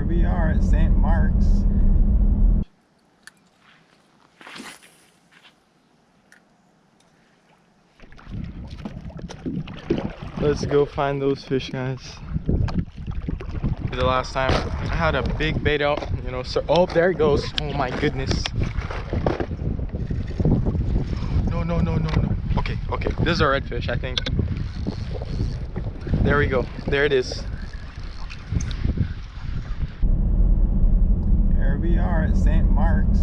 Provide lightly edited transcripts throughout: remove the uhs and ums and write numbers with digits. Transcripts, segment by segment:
we are at St. Mark's. Let's go find those fish, guys. The last time I had a big bait out, you know, so oh, there it goes. Oh my goodness. No. Okay, this is a redfish, I think. There we go. There it is. There we are at St. Mark's.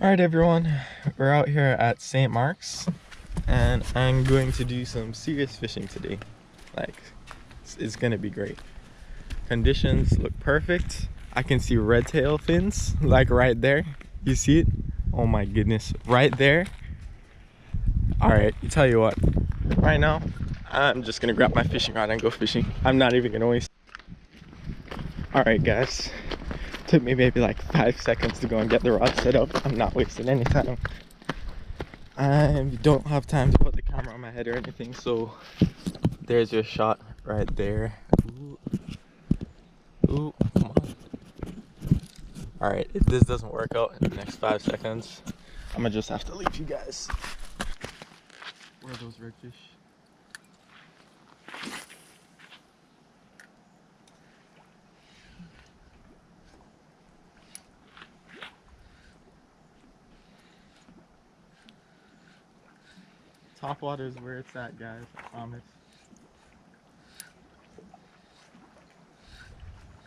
Alright everyone, we're out here at St. Mark's and I'm going to do some serious fishing today. Like, it's gonna be great. Conditions look perfect. I can see red tail fins, like right there. You see it? Oh my goodness, right there. Alright, tell you what, right now I'm just gonna grab my fishing rod and go fishing. I'm not even gonna waste. Alright guys, took me maybe like 5 seconds to go and get the rod set up. I'm not wasting any time. I don't have time to put the camera on my head or anything, so there's your shot right there. Ooh, come on. Alright, if this doesn't work out in the next 5 seconds, I'm gonna just have to leave you guys. Where are those redfish? Top water is where it's at, guys, I promise.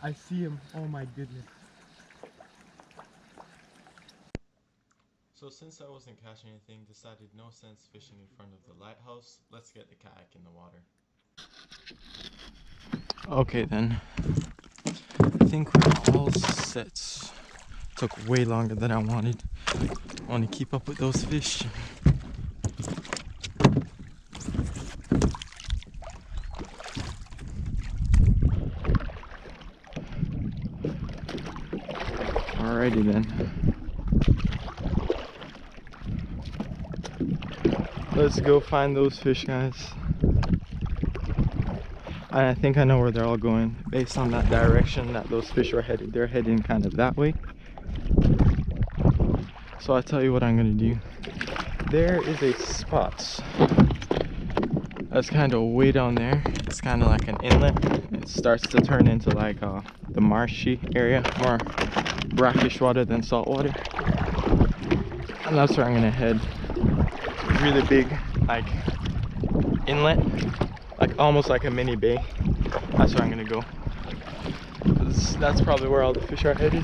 I see him, oh my goodness. So since I wasn't catching anything, decided no sense fishing in front of the lighthouse. Let's get the kayak in the water. Okay then, I think we're all set. Took way longer than I wanted. I want to keep up with those fish. Alrighty then. Let's go find those fish, guys. I think I know where they're all going based on that direction that those fish are headed. They're heading kind of that way. So I'll tell you what I'm gonna do. There is a spot that's kind of way down there. It's kind of like an inlet. It starts to turn into like the marshy area, more brackish water than salt water, and that's where I'm gonna head. Really big like inlet, like almost like a mini bay. That's where I'm gonna go. That's probably where all the fish are headed.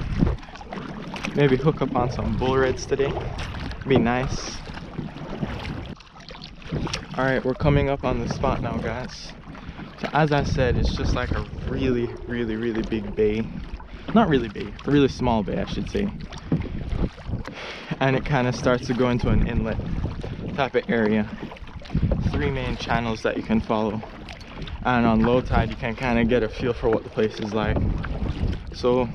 Maybe hook up on some bull reds today. Be nice. Alright, we're coming up on the spot now, guys. So as I said, it's just like a really big bay. Not really big, a really small bay, I should say. And it kind of starts to go into an inlet type of area. 3 main channels that you can follow. And on low tide, you can kind of get a feel for what the place is like. So,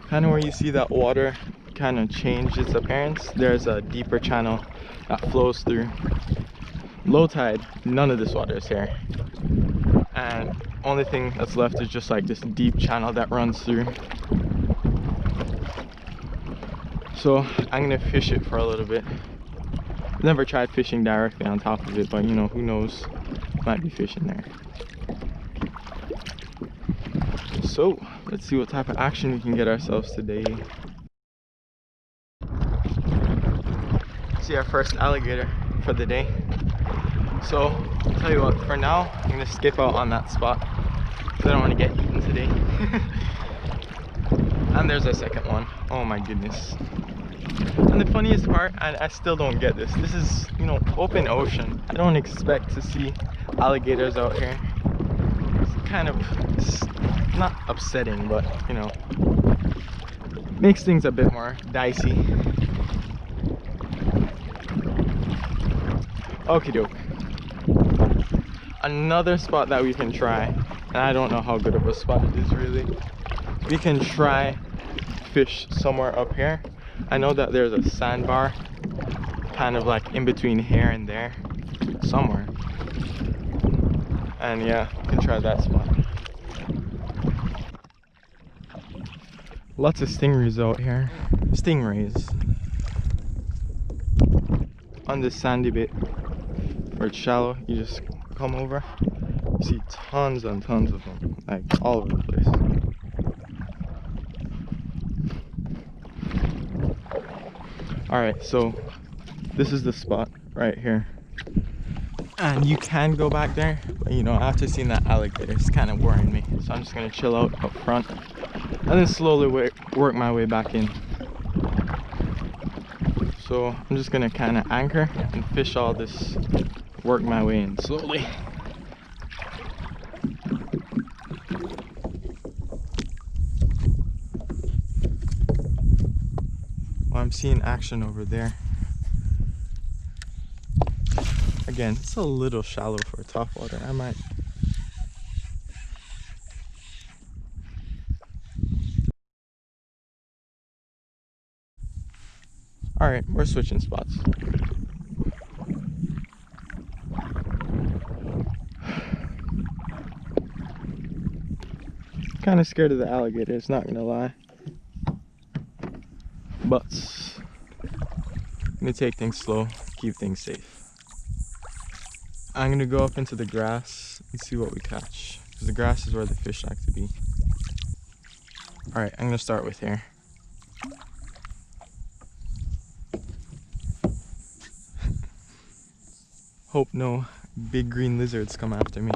kind of where you see that water kind of change its appearance, there's a deeper channel that flows through. Low tide, none of this water is here, and only thing that's left is just like this deep channel that runs through. So I'm gonna fish it for a little bit. Never tried fishing directly on top of it, but you know, who knows, might be fish in there. So let's see what type of action we can get ourselves today. See our first alligator for the day. So I'll tell you what, for now I'm gonna skip out on that spot because I don't want to get eaten today. And there's a second one. Oh my goodness. And the funniest part, I still don't get this. This is, you know, open ocean. I don't expect to see alligators out here. It's kind of, it's not upsetting, but you know, makes things a bit more dicey. Okie doke. Another spot that we can try and I don't know how good of a spot it is really. We can try fish somewhere up here. I know that there's a sandbar kind of like in between here and there somewhere, and yeah, we can try that spot. Lots of stingrays out here. Stingrays on this sandy bit where it's shallow. You just come over, you see tons and tons of them, like all over the place. Alright, so this is the spot right here, and you can go back there, but you know, after seeing that alligator, it's kind of worrying me, so I'm just gonna chill out up front and then slowly work my way back in. So I'm just gonna kind of anchor and fish all this, work my way in slowly. Well, I'm seeing action over there. Again, it's a little shallow for topwater. I might. Alright, we're switching spots. Kind of scared of the alligators, not gonna lie. But I'm gonna take things slow, keep things safe. I'm gonna go up into the grass and see what we catch, because the grass is where the fish like to be. Alright, I'm gonna start with here. Hope no big green lizards come after me.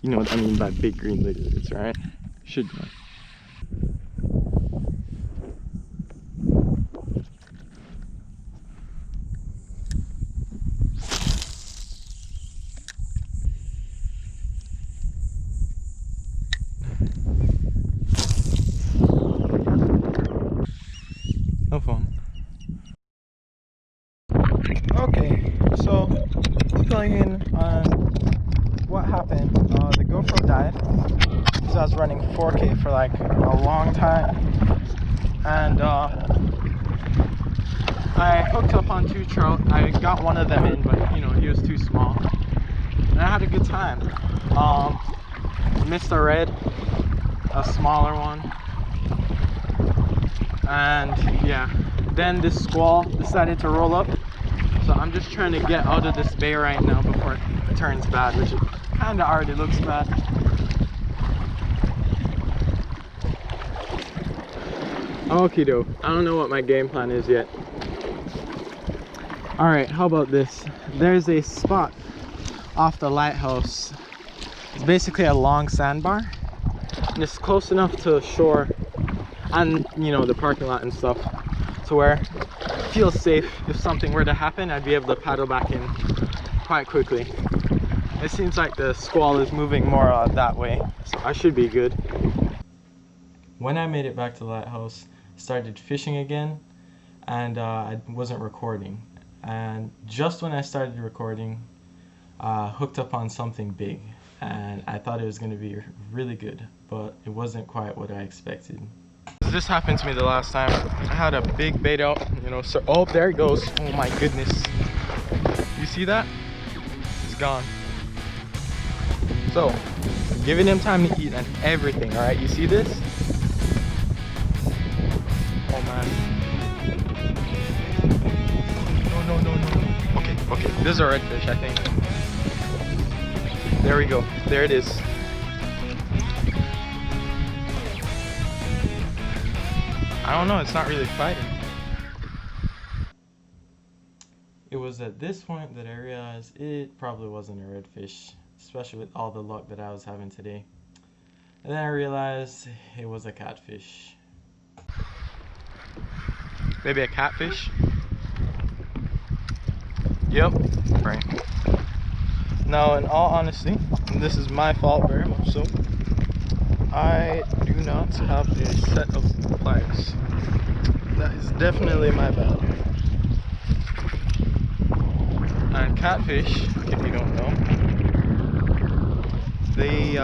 You know what I mean by big green lizards, right? Should know. No phone. Okay, so filling in on what happened. The GoPro died because I was running 4K for like a long time, and I hooked up on 2 trout. I got one of them in, but you know, he was too small, and I had a good time. Missed a red, a smaller one, and yeah, then this squall decided to roll up. So I'm just trying to get out of this bay right now before it turns bad, which it kind of already looks bad. Okie doke. I don't know what my game plan is yet. Alright, how about this? There's a spot off the lighthouse. It's basically a long sandbar, and it's close enough to shore and, you know, the parking lot and stuff, to where it feels safe. If something were to happen, I'd be able to paddle back in quite quickly. It seems like the squall is moving more that way, so I should be good. When I made it back to the lighthouse, started fishing again, and I wasn't recording. And just when I started recording, hooked up on something big, and I thought it was going to be really good, but it wasn't quite what I expected. This happened to me the last time. I had a big bait out, you know, so oh, there it goes. Oh my goodness. You see that? It's gone. So, giving him time to eat and everything, alright? You see this? Oh man. No. Okay. This is a redfish, I think. There we go. There it is. I don't know, it's not really fighting. It was at this point that I realized it probably wasn't a redfish, especially with all the luck that I was having today. And then I realized it was a catfish. Maybe a catfish? Yep, right. Now, in all honesty, and this is my fault very much so, I do not have a set of pliers. That is definitely my bad. And catfish, if you don't know, they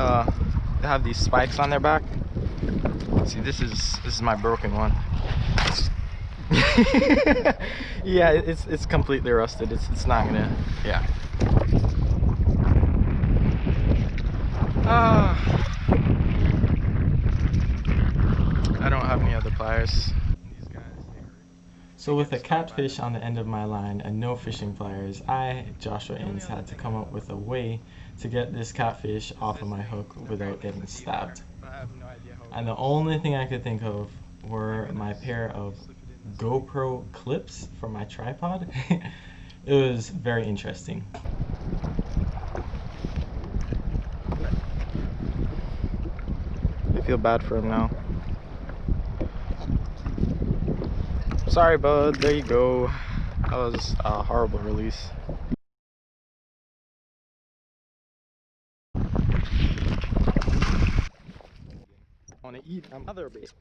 have these spikes on their back. See, this is my broken one. Yeah, it's completely rusted. It's not gonna, yeah. I don't have any other pliers. So with a catfish on the end of my line and no fishing pliers, I, Joshua Inns, had to come up with a way to get this catfish off of my hook without getting stabbed. And the only thing I could think of were my pair of GoPro clips for my tripod. It was very interesting. I feel bad for him now. Sorry, bud. There you go. That was a horrible release. I want to eat another bait.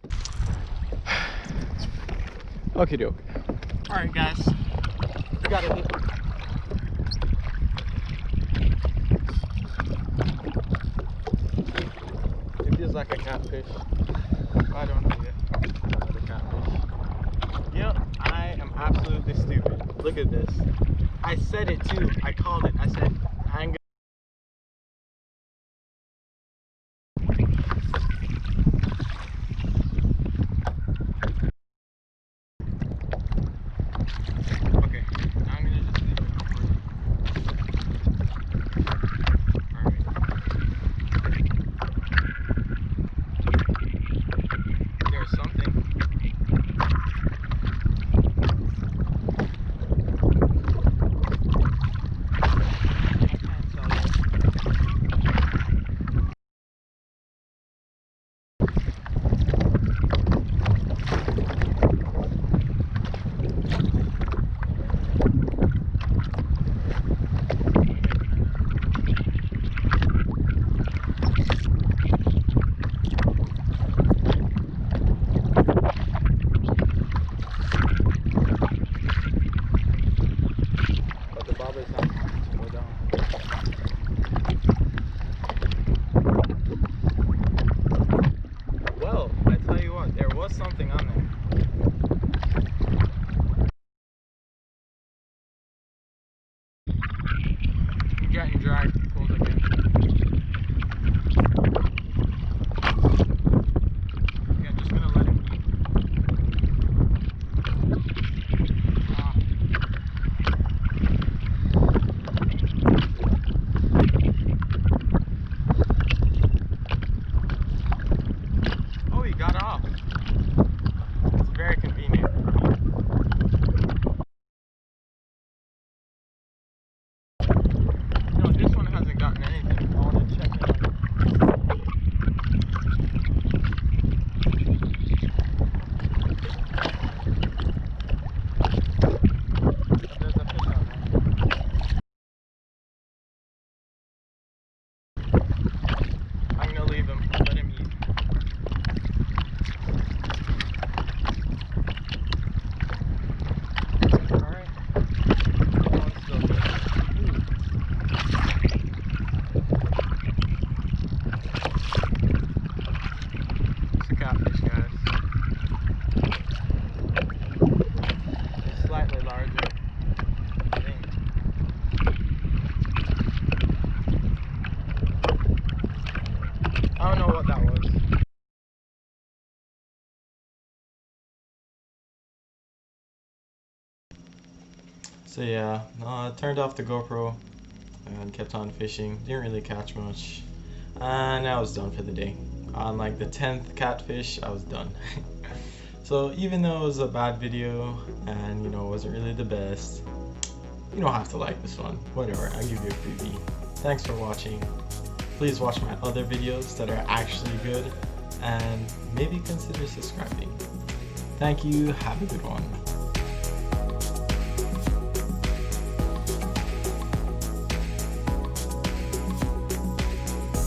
Okie doke. Alright, guys. We got it. It feels like a catfish. I don't know yet. Another catfish. Yep, I am absolutely stupid. Look at this. I said it too. I called it. I said, I'm okay, now I'm gonna just leave it for you. Alright. There's something. Well, I tell you what, there was something on there. I'm getting dragged, pulled again. Yeah, just gonna let him eat. Oh, he got off. It's very convenient. No, this one hasn't gotten anything. I want to check it out. There's a fish on there. I'm gonna leave him. Let him eat. Alright. That one's still good. It's a catfish, guys. It's slightly larger. I think. I don't know what that was. So yeah, I turned off the GoPro and kept on fishing. Didn't really catch much. And I was done for the day. On like the 10th catfish, I was done. So even though it was a bad video and wasn't really the best, you don't have to like this one. Whatever, I'll give you a freebie. Thanks for watching. Please watch my other videos that are actually good and maybe consider subscribing. Thank you, have a good one.